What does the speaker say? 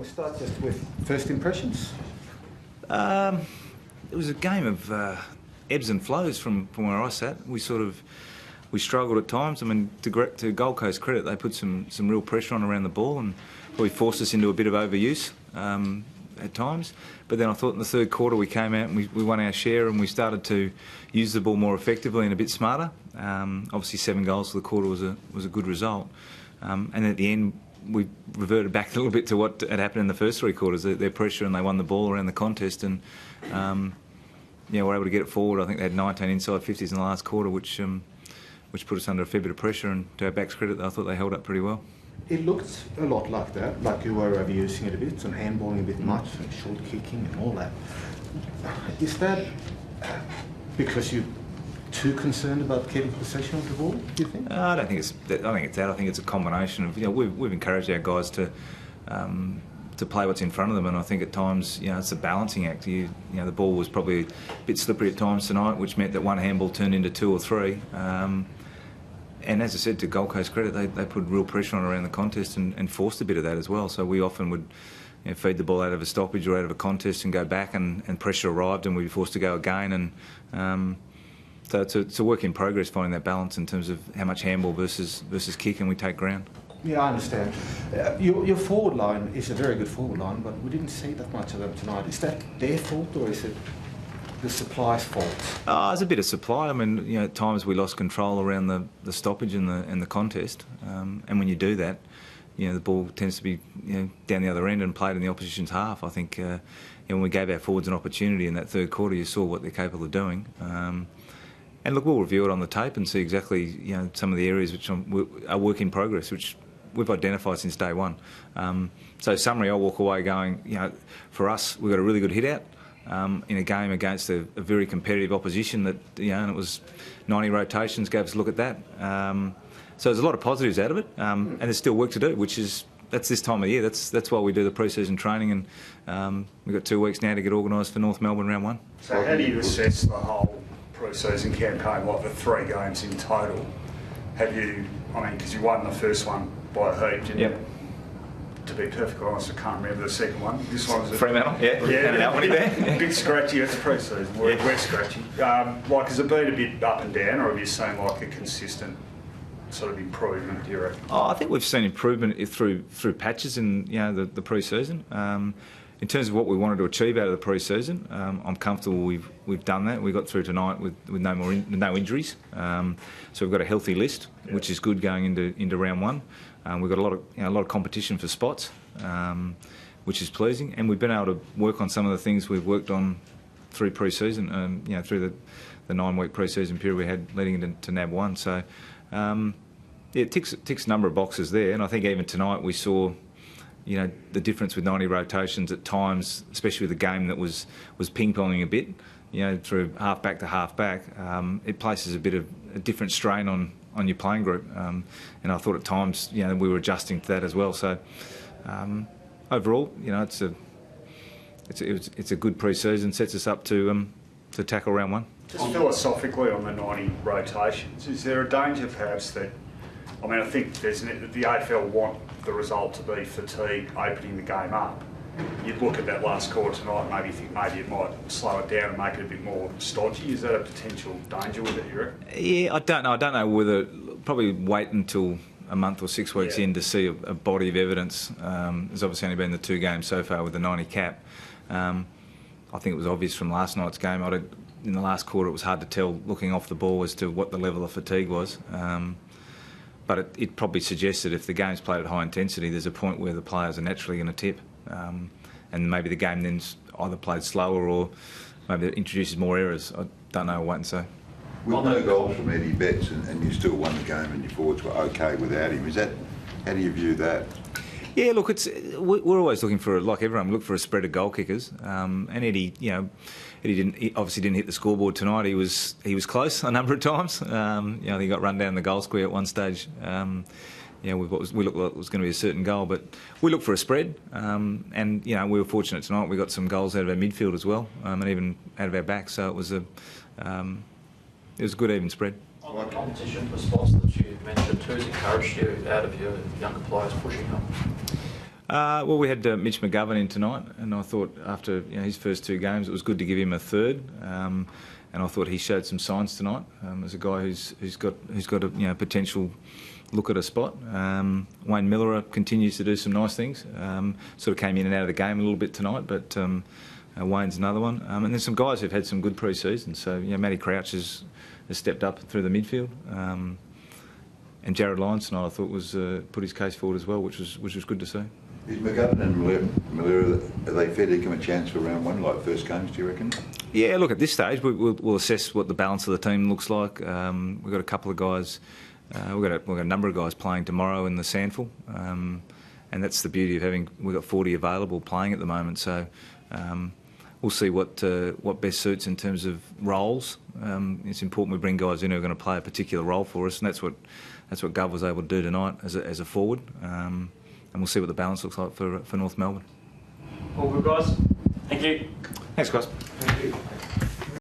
We'll start just with first impressions. It was a game of ebbs and flows from where I sat. We struggled at times. I mean, to Gold Coast credit, they put some real pressure on around the ball and probably forced us into a bit of overuse at times. But then I thought in the third quarter we came out and we won our share and we started to use the ball more effectively and a bit smarter. Obviously 7 goals for the quarter was a good result. And at the end we reverted back a little bit to what had happened in the first 3 quarters. Their pressure, and they won the ball around the contest, and we're able to get it forward. I think they had 19 inside 50s in the last quarter, which put us under a fair bit of pressure, and to our backs' credit, I thought they held up pretty well. It looked a lot like that, like you were overusing it a bit, and handballing a bit much, and short kicking and all that. Is that because you're too concerned about keeping possession of the ball, do you think? I don't think it's that. I think it's that. I think it's a combination of, we've encouraged our guys to play what's in front of them, and I think at times, it's a balancing act. The ball was probably a bit slippery at times tonight, which meant that one handball turned into 2 or 3. And as I said, to Gold Coast credit, they put real pressure on around the contest and forced a bit of that as well. So we often would feed the ball out of a stoppage or out of a contest and go back, and pressure arrived and we'd be forced to go again. And so it's a work in progress, finding that balance in terms of how much handball versus kick, and we take ground. Yeah, I understand. Your forward line is a very good forward line, but we didn't see that much of them tonight. Is that their fault, or is it the supply's fault? It's a bit of supply. I mean, at times we lost control around the stoppage and the contest, and when you do that, the ball tends to be down the other end and played in the opposition's half. I think when we gave our forwards an opportunity in that third quarter, you saw what they're capable of doing. And look, we'll review it on the tape and see exactly some of the areas which are work in progress, which we've identified since day one. So summary, I'll walk away going, for us, we've got a really good hit out in a game against a very competitive opposition that, and it was 90 rotations, gave us a look at that. So there's a lot of positives out of it, and there's still work to do, that's this time of year. That's why we do the pre-season training, and we've got 2 weeks now to get organised for North Melbourne round 1. So how do you assess the whole pre-season campaign, like the 3 games in total? Have you, because you won the first one by a heap, didn't you? To be perfectly honest, I can't remember the second one. This one was Fremantle, yeah. A bit scratchy. It's pre-season. We're scratchy. Has it been a bit up and down, or have you seen like a consistent sort of improvement, do you reckon? I think we've seen improvement through patches in the pre-season. In terms of what we wanted to achieve out of the pre-season, I'm comfortable we've done that. We got through tonight with no injuries, so we've got a healthy list, which is good going into round 1. We've got a lot of competition for spots, which is pleasing, and we've been able to work on some of the things we've worked on through pre-season, through the 9-week pre-season period we had leading into NAB 1. So it ticks a number of boxes there, and I think even tonight we saw the difference with 90 rotations at times, especially with a game that was ping-ponging a bit, through half-back to half-back. It places a bit of a different strain on your playing group, and I thought at times, we were adjusting to that as well. So overall, it's a good pre-season, sets us up to tackle round 1. Just philosophically on the 90 rotations, is there a danger perhaps that, I think the AFL want the result to be fatigue opening the game up? You'd look at that last quarter tonight and maybe think maybe it might slow it down and make it a bit more stodgy. Is that a potential danger with it, you reckon? Yeah, I don't know. I don't know whether, probably wait until a month or 6 weeks in to see a body of evidence. There's obviously only been the 2 games so far with the 90 cap. I think it was obvious from last night's game. In the last quarter it was hard to tell looking off the ball as to what the level of fatigue was. But it probably suggests that if the game's played at high intensity, there's a point where the players are naturally going to tip. And maybe the game then's either played slower or maybe it introduces more errors. I don't know, I'll wait and see. With no goals from Eddie Betts and you still won the game and your forwards were okay without him, how do you view that? Yeah, look, we're always looking for, like everyone, we look for a spread of goal kickers. And Eddie, Eddie obviously didn't hit the scoreboard tonight. He was close a number of times. He got run down the goal square at one stage. We looked like it was going to be a certain goal, but we look for a spread. And we were fortunate tonight. We got some goals out of our midfield as well, and even out of our back. So it was a good even spread. On the competition response that you mentioned, who's encouraged you out of your younger players pushing up? Well, we had Mitch McGovern in tonight, and I thought after his first 2 games, it was good to give him a third. And I thought he showed some signs tonight as a guy who's got a potential look at a spot. Wayne Miller continues to do some nice things. Sort of came in and out of the game a little bit tonight, but Wayne's another one. And there's some guys who've had some good pre-season. So Matty Crouch has stepped up through the midfield. And Jared Lyons tonight, I thought, was put his case forward as well, which was good to see. Is McGovern and Malera, are they fair to give them a chance for round 1, like first games, do you reckon? Yeah, look, at this stage, we'll assess what the balance of the team looks like. We've got a couple of guys, we've got a number of guys playing tomorrow in the Sandful, and that's the beauty of having, we've got 40 available playing at the moment, so we'll see what best suits in terms of roles. It's important we bring guys in who are going to play a particular role for us, and that's what Gov was able to do tonight as a forward. And we'll see what the balance looks like for North Melbourne. All good, guys. Thank you. Thanks, guys. Thank you.